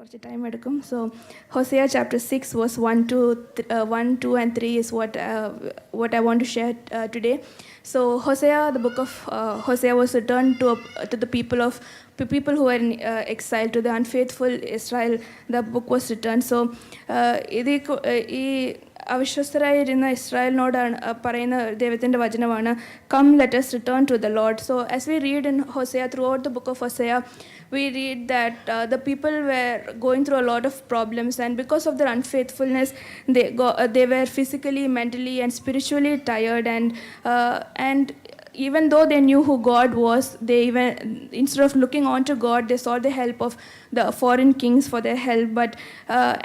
കുറച്ച് ടൈം എടുക്കും. So Hosea chapter 6 verse 1, 2 and 3 is what I want to share today. So Hosea, the book of Hosea was returned to the people who were in exile, to the unfaithful Israel. The book was returned. So ഈ അവിശ്വസ്തരായിരുന്ന ഇസ്രായേലിനോടാണ് പറയുന്ന ദൈവത്തിൻ്റെ വചനമാണ്, come let us return to the Lord. So as we read in Hosea, throughout the book of Hosea, we read that the people were going through a lot of problems, and because of their unfaithfulness, they were physically, mentally and spiritually tired, and even though they knew who God was, they even, instead of looking on to God, they sought the help of the foreign kings for their help. But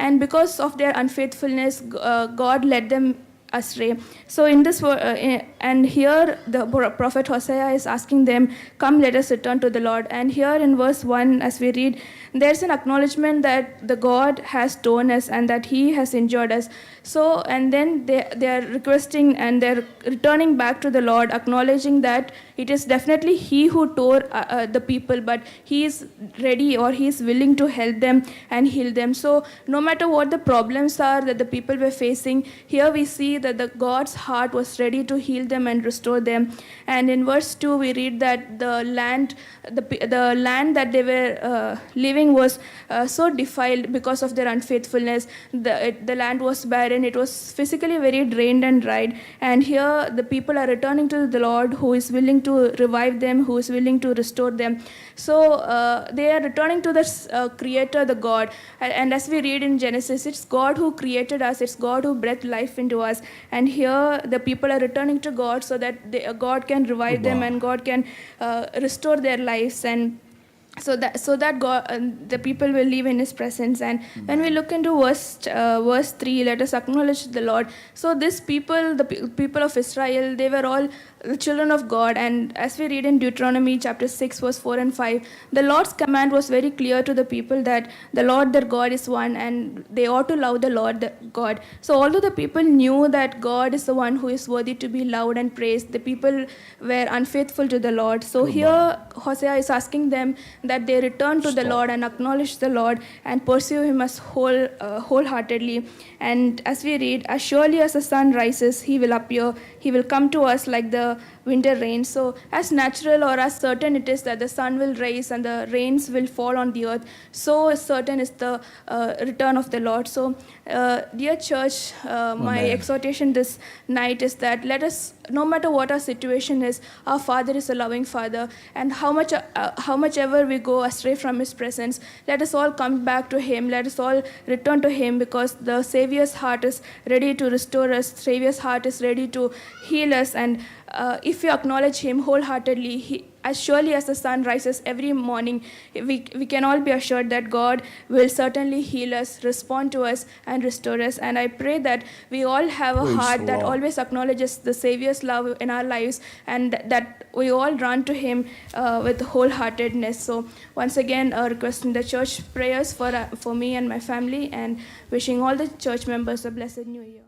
and because of their unfaithfulness, God led them astray. So in this and here the prophet Hosea is asking them, come let us return to the Lord. And here in verse 1, as we read, there's an acknowledgement that the God has torn us and that he has injured us. So and then they are requesting and they're returning back to the Lord, acknowledging that it is definitely he who tore the people, but he is ready, or he is willing to help them and heal them. So no matter what the problems are that the people were facing, here we see that the God's heart was ready to heal them and restore them. And in verse 2 we read that the land that they were living was so defiled because of their unfaithfulness. The land was barren, it was physically very drained and dried. And here the people are returning to the Lord, who is willing to revive them, who is willing to restore them. So they are returning to the creator, the God. And as we read in Genesis, it's God who created us, it's God who breathed life into us. And here the people are returning to God so that God can revive them and God can restore their lives, and so that God, the people will live in his presence. And when we look into verse 3, let us acknowledge the Lord. So this people, the people of Israel, they were all the children of God. And as we read in Deuteronomy chapter 6 verse 4 and 5, the Lord's command was very clear to the people that the Lord their God is one, and they ought to love the Lord their God. So although the people knew that God is the one who is worthy to be loved and praised, the people were unfaithful to the Lord. So here Hosea is asking them that they return to the Lord and acknowledge the Lord and pursue him as wholeheartedly. And as we read, as surely as the sun rises, he will appear, he will come to us like the winter rain. So as natural or as certain it is that the sun will rise and the rains will fall on the earth, so certain is the return of the Lord. So dear church, my exhortation this night is that let us, no matter what our situation is, our Father is a loving Father, and how much ever we go astray from his presence, let us all come back to him, let us all return to him, because the Savior's heart is ready to restore us, Savior's heart is ready to heal us. And if we acknowledge him wholeheartedly, as surely as the sun rises every morning, we can all be assured that God will certainly heal us, respond to us and restore us. And I pray that we all have a heart that always acknowledges the Savior's love in our lives, and that we all run to him with wholeheartedness. So once again, requesting the church prayers for me and my family, and wishing all the church members a blessed new year.